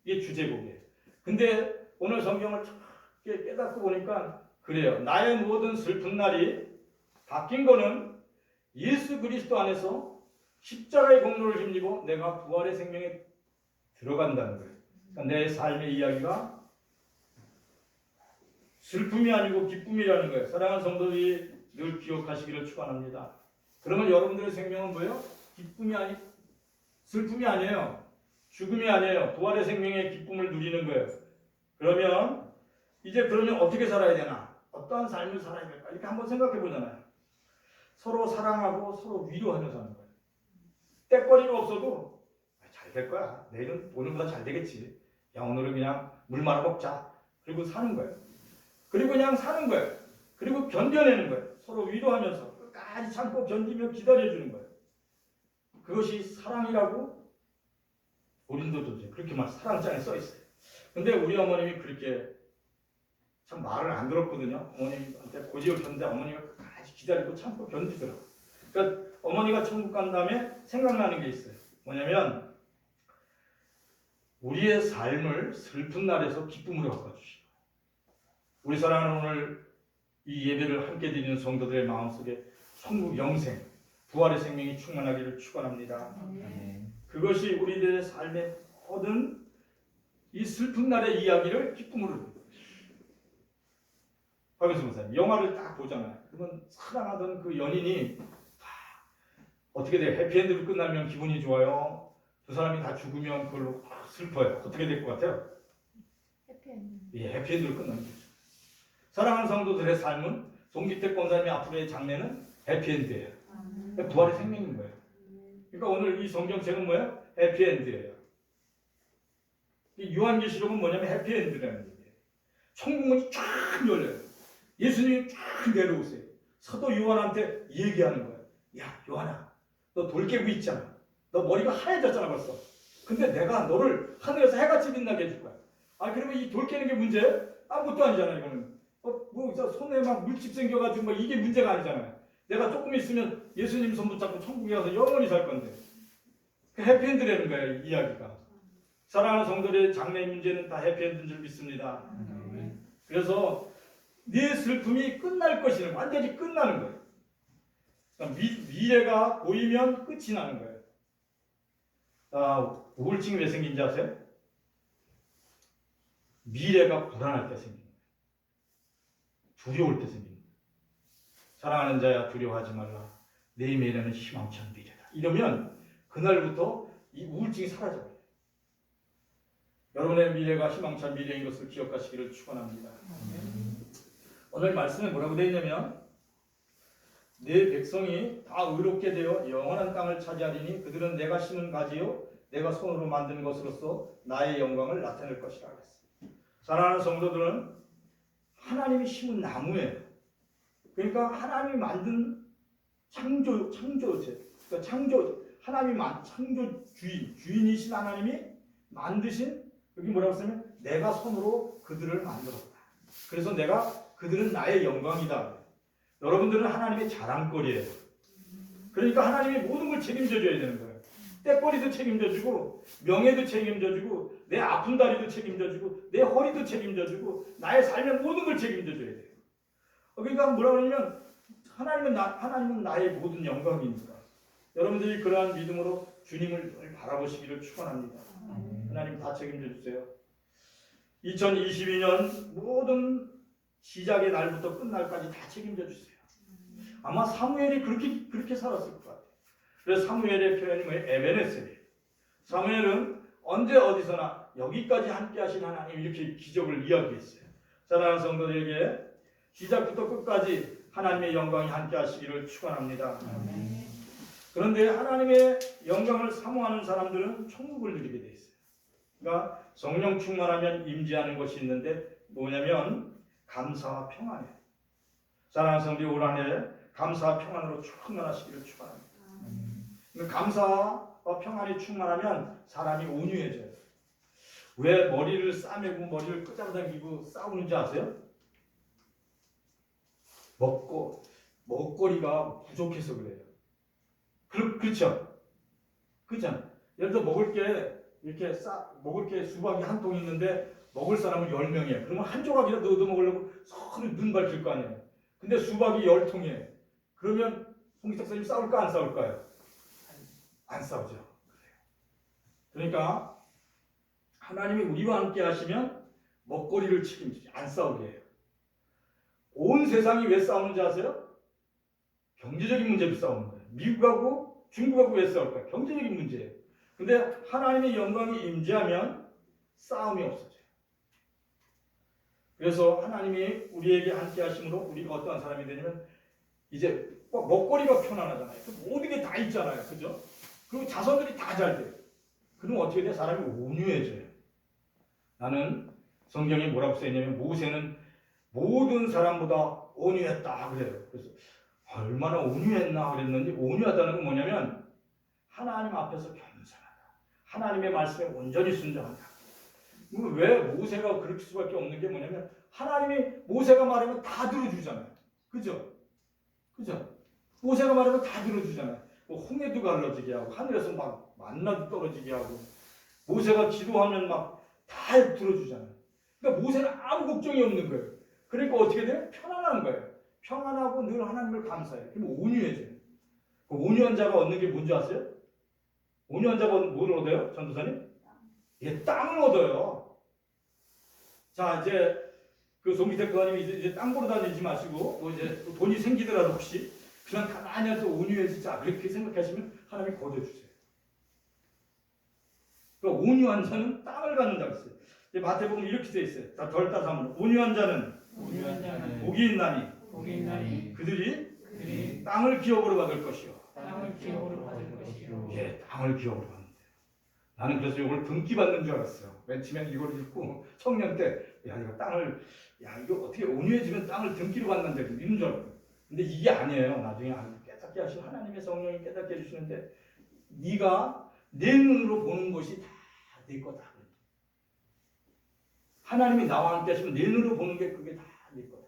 Speaker 1: 이게 주제곡이에요. 근데 오늘 성경을 깨닫고 보니까 그래요. 나의 모든 슬픈 날이 바뀐 거는 예수 그리스도 안에서 십자가의 공로를 힘입고 내가 부활의 생명에 들어간다는 거예요. 그러니까 내 삶의 이야기가 슬픔이 아니고 기쁨이라는 거예요. 사랑하는 성도들이 늘 기억하시기를 축원합니다. 그러면 여러분들의 생명은 뭐예요? 슬픔이 아니에요. 죽음이 아니에요. 부활의 생명의 기쁨을 누리는 거예요. 그러면 어떻게 살아야 되나? 어떠한 삶을 살아야 될까? 이렇게 한번 생각해 보잖아요. 서로 사랑하고 서로 위로하며 사는 거예요. 때거리가 없어도 잘 될 거야. 내일은 오늘보다 잘 되겠지. 야, 오늘은 그냥 물 말아 먹자. 그리고 사는 거예요. 그리고 그냥 사는 거예요. 그리고 견뎌내는 거예요. 서로 위로하면서 끝까지 참고 견디며 기다려주는 거예요. 그것이 사랑이라고 고린도전서에 그렇게 사랑장에 써 있어요. 근데 우리 어머님이 그렇게 참 말을 안 들었거든요. 어머님한테 고집을 폈는데 어머니가 끝까지 기다리고 참고 견디더라고요. 그러니까 어머니가 천국 간 다음에 생각나는 게 있어요. 뭐냐면 우리의 삶을 슬픈 날에서 기쁨으로 바꿔주시고 우리 사랑하는 오늘 이 예배를 함께 드리는 성도들의 마음속에 천국 영생, 부활의 생명이 충만하기를 축원합니다. 그것이 우리들의 삶의 모든 이 슬픈 날의 이야기를 기쁨으로. 박은수 목사님, 영화를 딱 보잖아요. 그러면 사랑하던 그 연인이 어떻게 돼요? 해피엔드로 끝나면 기분이 좋아요? 두 사람이 다 죽으면 그걸로 슬퍼요. 어떻게 될 것 같아요?
Speaker 3: 해피엔드.
Speaker 1: 예, 해피엔드로 끝나는 거죠. 사랑하는 성도들의 삶은 송기택 권사님의 앞으로의 장례는 해피엔드예요. 부활의 생명인 거예요. 그러니까 오늘 이 성경책은 뭐예요? 해피엔드예요. 이 요한계시록은 뭐냐면 해피엔드라는 얘기예요. 천국문이 쫙 열려요. 예수님이 쫙 내려오세요. 사도 요한한테 얘기하는 거예요. 야, 요한아, 너 돌 깨고 있잖아. 너 머리가 하얘졌잖아 벌써. 근데 내가 너를 하늘에서 해같이 빛나게 해줄 거야. 아, 그러면 이 돌 깨는 게 문제? 아무것도 아니잖아. 이거는 손에 막 물집 생겨가지고 이게 문제가 아니잖아요. 내가 조금 있으면 예수님 손 붙잡고 천국에 가서 영원히 살 건데. 그 해피엔드라는 거예요, 이야기가. 사랑하는 성도들의 장래 문제는 다 해피엔드인 줄 믿습니다. 그래서 네 슬픔이 끝날 것이는 완전히 끝나는 거예요. 그러니까 미래가 보이면 끝이 나는 거예요. 아, 우울증이 왜 생긴지 아세요? 미래가 불안할 때 생깁니다. 두려울 때 생깁니다. 사랑하는 자야 두려워하지 말라. 내 미래는 희망찬 미래다. 이러면 그날부터 이 우울증이 사라져요. 여러분의 미래가 희망찬 미래인 것을 기억하시기를 축원합니다. 오늘 말씀에 뭐라고 되어 있냐면 내 백성이 다 의롭게 되어 영원한 땅을 차지하리니 그들은 내가 심은 가지요 내가 손으로 만든 것으로서 나의 영광을 나타낼 것이라 그랬어요. 사랑하는 성도들은 하나님이 심은 나무예요. 그러니까 하나님이 만든 창조체, 그러니까 하나님이 주인이신 하나님이 만드신, 여기 뭐라고 쓰면 내가 손으로 그들을 만들었다. 그래서 그들은 나의 영광이다. 여러분들은 하나님의 자랑거리예요. 그러니까 하나님이 모든 걸 책임져 줘야 되는 거예요. 때거리도 책임져 주고 명예도 책임져 주고 내 아픈 다리도 책임져 주고 내 허리도 책임져 주고 나의 삶의 모든 걸 책임져 줘야 돼요. 그러니까 뭐라 그러냐면 하나님은 나의 모든 영광입니다. 여러분들이 그러한 믿음으로 주님을 늘 바라보시기를 축원합니다. 하나님 다 책임져 주세요. 2022년 모든 시작의 날부터 끝날까지 다 책임져 주세요. 아마 사무엘이 그렇게 살았을 것 같아요. 그래서 사무엘의 표현이 뭐예요? 에베네셀이에요. 사무엘은 언제 어디서나 여기까지 함께 하신 하나님, 이렇게 기적을 이야기했어요. 사랑하는 성도들에게 시작부터 끝까지 하나님의 영광이 함께 하시기를 축원합니다. 그런데 하나님의 영광을 사모하는 사람들은 천국을 누리게 돼 있어요. 그러니까 성령 충만하면 임재하는 것이 있는데 뭐냐면 감사와 평안이에요. 사랑하는 성도들, 올 한 해 감사와 평안으로 충만하시기를 축원합니다. 감사와 평안이 충만하면 사람이 온유해져요. 왜 머리를 싸매고 머리를 끄잡아당기고 싸우는지 아세요? 먹거리가 부족해서 그래요. 그렇죠? 그렇죠? 예를 들어 먹을 게 수박이 한 통 있는데 먹을 사람은 10명이에요. 그러면 한 조각이라도 얻어 먹으려고 서로 눈 밝힐 거 아니에요. 근데 수박이 10통이에요. 그러면 홍기탁 선생님 싸울까 안 싸울까요? 안 싸우죠. 그러니까 하나님이 우리와 함께 하시면 먹거리를 책임지지 안 싸우게 해요. 온 세상이 왜 싸우는지 아세요? 경제적인 문제로 싸우는 거예요. 미국하고 중국하고 왜 싸울까요? 경제적인 문제예요. 근데 하나님의 영광이 임재하면 싸움이 없어져요. 그래서 하나님이 우리에게 함께 하심으로 우리가 어떠한 사람이 되냐면 이제 먹거리가 편안하잖아요. 모든 게 다 있잖아요. 그죠? 그리고 자손들이 다 잘 돼요. 그럼 어떻게 돼? 사람이 온유해져요. 나는 성경에 뭐라고 써있냐면 모세는 모든 사람보다 온유했다 그래요. 그래서 얼마나 온유했나 그랬는지, 온유하다는 건 뭐냐면 하나님 앞에서 겸손하다. 하나님의 말씀에 온전히 순종한다. 왜 모세가 그럴 수밖에 없는 게 뭐냐면 하나님이 모세가 말하면 다 들어주잖아요. 그죠? 모세가 말하면 다 들어주잖아요. 홍해도 갈라지게 하고 하늘에서 막 만나도 떨어지게 하고 모세가 기도하면 막 다 들어주잖아요. 그러니까 모세는 아무 걱정이 없는 거예요. 그러니까 어떻게 돼요? 편안한 거예요. 평안하고 늘 하나님을 감사해요. 그럼 온유해져요. 그 온유한 자가 얻는 게 뭔지 아세요? 온유한 자가 뭘 얻어요? 전도사님? 예, 땅을 얻어요. 자, 이제 그 송기택 교관님이 이제 땅 보러 다니지 마시고 뭐 이제 돈이 생기더라도 혹시 그냥 가만히 해서 온유해지자 그렇게 생각하시면 하나님이 거둬주세요. 그러니까 온유한 자는 땅을 갖는 자가 있어요. 마태복음 이렇게 돼 있어요. 다 덜 따서 한번. 온유한 자는 복이 있나니 그들이 땅을 기업으로 받을 것이요. 예, 땅을 기업으로 받는데. 나는 그래서 이걸 등기 받는 줄 알았어요. 맨 처음에 이걸 읽고 청년 때, 이거 땅을, 이거 어떻게 온유해지면 땅을 등기로 받는데 이런 줄 알았어요. 근데 이게 아니에요. 나중에 깨닫게 하시고 하나님의 성령이 깨닫게 해주시는데, 네가 내 눈으로 보는 것이 다 네 거다. 하나님이 나와 함께 하시면 내 눈으로 보는 게 그게 다 네 거다.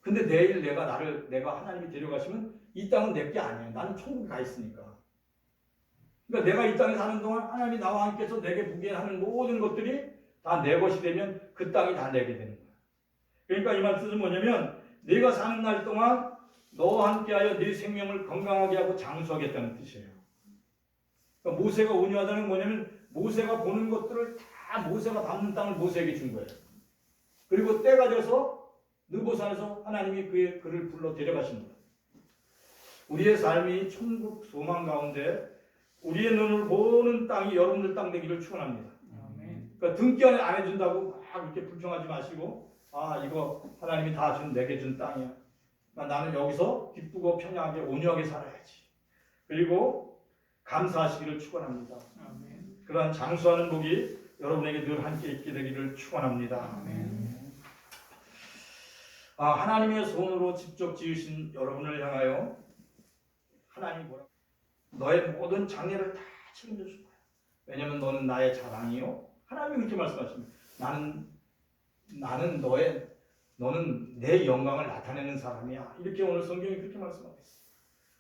Speaker 1: 근데 내일 내가 하나님이 데려가시면 이 땅은 내 게 아니에요. 나는 천국에 가 있으니까. 그러니까 내가 이 땅에 사는 동안 하나님이 나와 함께해서 내게 보게 하는 모든 것들이 다 내 것이 되면 그 땅이 다 내게 되는 거야. 그러니까 이 말씀은 뭐냐면 내가 사는 날 동안 너와 함께하여 네 생명을 건강하게 하고 장수하겠다는 뜻이에요. 그러니까 모세가 온유하다는 건 뭐냐면 모세가 보는 것들을 다 모세가 밟는 땅을 모세에게 준 거예요. 그리고 때가 돼서 느보산에서 하나님이 그를 불러 데려가신 거예요. 우리의 삶이 천국 소망 가운데 우리의 눈을 보는 땅이 여러분들 땅 되기를 축원합니다. 그러니까 등기 안 해준다고 막 이렇게 불평하지 마시고 이거 하나님이 다 준 내게 준 땅이야. 나는 여기서 기쁘고 평안하게 온유하게 살아야지. 그리고 감사하시기를 축원합니다.
Speaker 2: 아멘.
Speaker 1: 그러한 장수하는 복이 여러분에게 늘 함께 있게 되기를 축원합니다.
Speaker 2: 아멘.
Speaker 1: 하나님의 손으로 직접 지으신 여러분을 향하여 하나님이 뭐라고? 너의 모든 장래를 다 책임져 줄 거야. 왜냐하면 너는 나의 자랑이요. 하나님이 그렇게 말씀하십니다. 너는 내 영광을 나타내는 사람이야. 이렇게 오늘 성경이 그렇게 말씀하고 있어.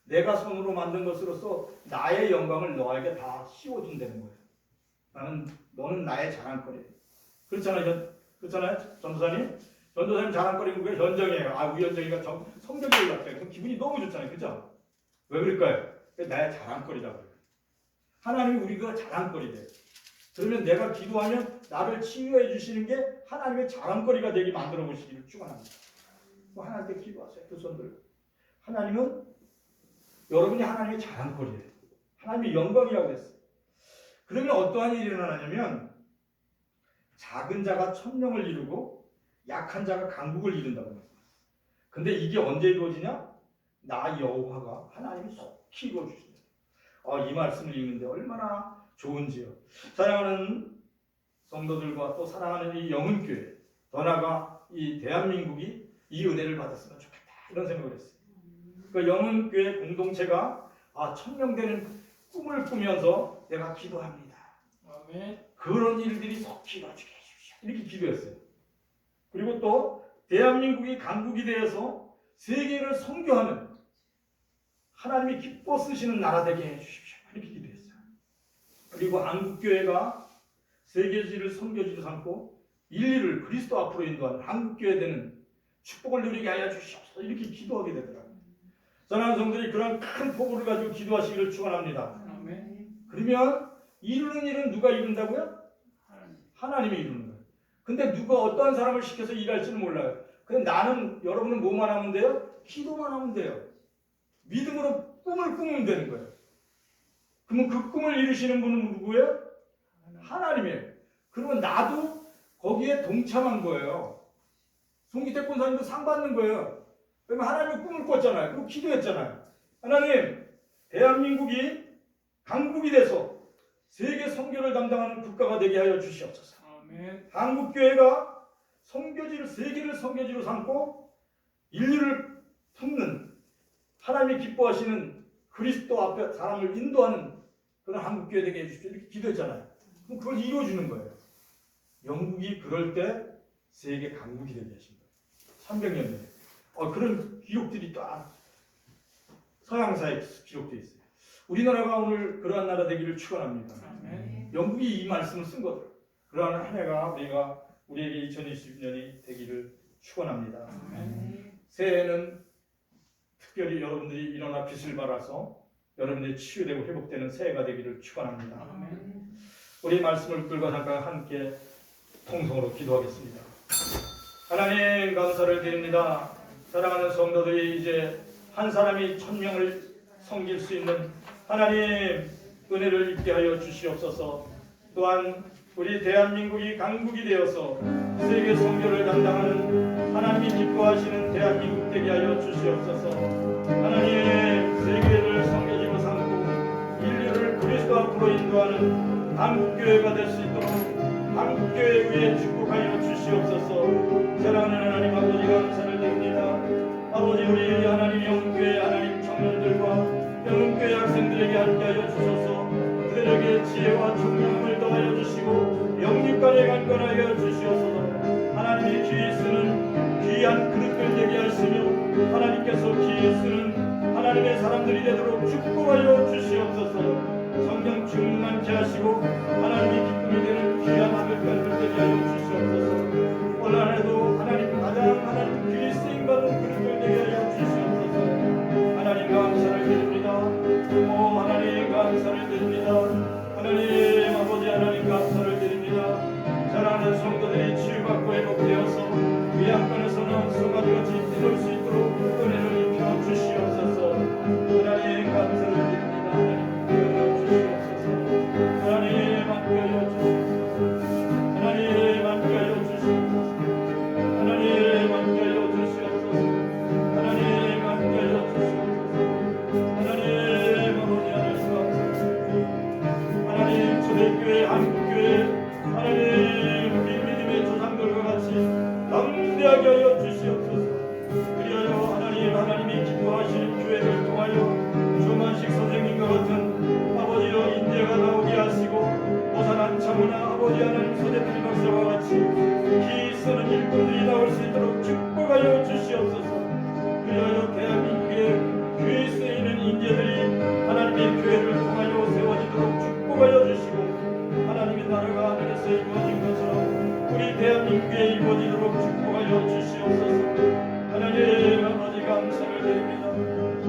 Speaker 1: 내가 손으로 만든 것으로서 나의 영광을 너에게 다 씌워준다는 거예요. 너는 나의 자랑거리. 그렇잖아요. 전도사님? 전도사님 자랑거리는 왜 현정이에요? 우리 현정이가 성격이 올랐어요. 그럼 기분이 너무 좋잖아요. 그렇죠? 왜 그럴까요? 나의 자랑거리라고 해요. 하나님이 우리가 자랑거리래요. 그러면 내가 기도하면 나를 치유해 주시는 게 하나님의 자랑거리가 되게 만들어 보시기를 축원합니다. 하나님께 기도하세요. 두 손 들고. 하나님은 여러분이 하나님의 자랑거리예요. 하나님의 영광이라고 했어요. 그러면 어떠한 일이 일어나냐면 작은 자가 천명을 이루고 약한 자가 강국을 이룬다고 합니다. 근데 이게 언제 이루어지냐? 나 여호와가 하나님이 속히 이루어 주신다. 이 말씀을 읽는데 얼마나 좋은지요. 사랑하는 성도들과 또 사랑하는 이 영은교회, 더 나아가 이 대한민국이 이 은혜를 받았으면 좋겠다 이런 생각을 했어요. 그 영은교회 공동체가 천명되는 꿈을 꾸면서 내가 기도합니다.
Speaker 2: 아멘.
Speaker 1: 그런 일들이 속히 이루어지게 해주시오. 이렇게 기도했어요. 그리고 또 대한민국이 강국이 되어서 세계를 선교하는 하나님이 기뻐 쓰시는 나라 되게 해주십시오. 이렇게 기도했어요. 그리고 한국교회가 세계지를 선교지로 삼고 인류를 그리스도 앞으로 인도하는 한국교회 되는 축복을 누리게 하여 주시옵소서. 이렇게 기도하게 되더라고요. 사랑하는 성도들이 그런 큰 포부를 가지고 기도하시기를 축원합니다.
Speaker 2: 아멘.
Speaker 1: 그러면 이루는 일은 누가 이룬다고요? 하나님이 이루는 거예요. 근데 누가 어떠한 사람을 시켜서 일할지는 몰라요. 근데 여러분은 뭐만 하면 돼요? 기도만 하면 돼요. 믿음으로 꿈을 꾸면 되는 거예요. 그러면 그 꿈을 이루시는 분은 누구예요? 하나님이에요. 그러면 나도 거기에 동참한 거예요. 송기태 권사님도 상 받는 거예요. 그러면 하나님의 꿈을 꿨잖아요. 그리고 기도했잖아요. 하나님, 대한민국이 강국이 돼서 세계 선교를 담당하는 국가가 되게 하여 주시옵소서.
Speaker 2: 아멘.
Speaker 1: 한국교회가 세계를 선교지로 삼고 인류를 품는 하나님이 기뻐하시는 그리스도 앞에 사람을 인도하는 그런 한국교회 되게 해주십시오. 이렇게 기도했잖아요. 그럼 그걸 이루어주는 거예요. 영국이 그럴 때 세계 강국이 되게 하신 거예요. 300년 전에. 그런 기록들이 또 서양사에 기록되어 있어요. 우리나라가 오늘 그러한 나라 되기를 축원합니다.
Speaker 2: 아멘.
Speaker 1: 영국이 이 말씀을 쓴 거죠. 그러한 한 해가 우리에게 2020년이 되기를 축원합니다.
Speaker 2: 아멘.
Speaker 1: 새해에는 특별히 여러분들이 일어나 빛을 발하서 여러분들이 치유되고 회복되는 새해가 되기를 축원합니다.
Speaker 2: 아멘.
Speaker 1: 우리 말씀을 붙들고 잠깐 함께 통성으로 기도하겠습니다. 하나님 감사를 드립니다. 사랑하는 성도들이 이제 한 사람이 1000명을 섬길 수 있는 하나님 은혜를 입게 하여 주시옵소서. 또한 우리 대한민국이 강국이 되어서 세계 선교를 담당하는 하나님이 기뻐하시는 대한민국 되게 하여 주시옵소서. 하나님 세계를 선교지로 삼고 인류를 그리스도 앞으로 인도하는 한국교회가 될 수 있도록 한국교회 위에 축복하여 주시옵소서. 사랑하는 하나님 아버지 감사를 드립니다. 아버지 우리 하나님 영교회 하나님 청년들과 영교회 학생들에게 함께하여 주셔서 그들에게 지혜와 총명을 더하여 주시고 영육간에 강건하여 주시옵소서. 하나님이 귀히 쓰는 귀한 그릇들 되게 하시며 하나님께서 귀히 쓰는 하나님의 사람들이 되도록 축복하여 주시옵소서. 성령 충만케 하시고 하나님이 기쁨이 되는 귀한 하늘간들 되게 하여 주시옵소서. 올 한해도 가장 하나님 귀히 쓰임받은 그릇들 되게 하여 주시옵소서. 하나님 감사를 드립니다. 하나님 감사를 드립니다. 하나님 아버지 하나님 감사를 드립니다. 사랑하는 성도들이 치유받고 회복되어서 위안권에서는 소가지같이 뛰놀 수 있도록 은혜를 입혀 주시옵소서. 하나님 감사를 드립니다. 하나님 함께하여 주시옵소서. 하나님 함께하여 주시옵소서. 하나님 함께하여 주시옵소서. 초대교회 한국교회 하나님 우리 믿음의 조상들과 같이 담대하게 하여 주시옵소서. 그리하여 하나님이 기뻐하시는 교회를 통하여 조만식 선생님과 같은 아버지여 인재가 나오게 하시고 오산한 차문화 아버지 하나님 소대필 박사와 같이 기 쓰는 일꾼들이 나올 수 있도록 축복하여 주시옵소서. 그리하여 대한민국의 교회에 쓰이는 인재들이 하나님의 교회를 통하여 세워지도록 축복하여 주시고 하나님의 나라가 하늘에서 이루어진 것처럼 우리 대한민국에 이루어지도록 축복하여 주시옵소서. 하나님 아버지 감사를 드립니다.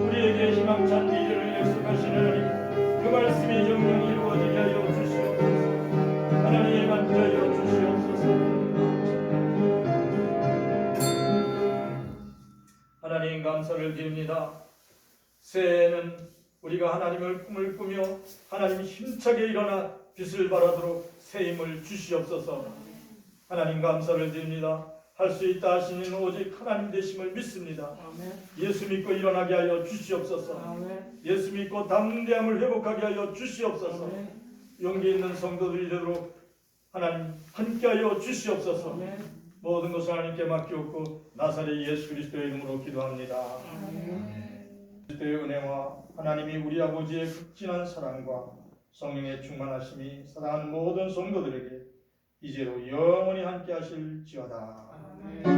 Speaker 1: 우리에게 희망찬 미래를 약속하시는 하나님 그 말씀이 정녕 이루어지게 하여 주시옵소서. 하나님 함께하여 주시옵소서. 하나님 감사를 드립니다. 새해에는 우리가 하나님을 꿈을 꾸며 하나님 힘차게 일어나 빛을 발하도록 새 힘을 주시옵소서. 하나님 감사를 드립니다. 할 수 있다 하시는 오직 하나님 되심을 믿습니다. 예수 믿고 일어나게 하여 주시옵소서. 예수 믿고 담대함을 회복하게 하여 주시옵소서. 용기 있는 성도들이 되도록 하나님 함께하여 주시옵소서. 모든 것을 하나님께 맡기옵고 나사렛 예수 그리스도의 이름으로 기도합니다. 그리스도의 은혜와 하나님이 우리 아버지의 극진한 사랑과 성령의 충만하심이 사랑하는 모든 성도들에게 이제로 영원히 함께 하실지어다.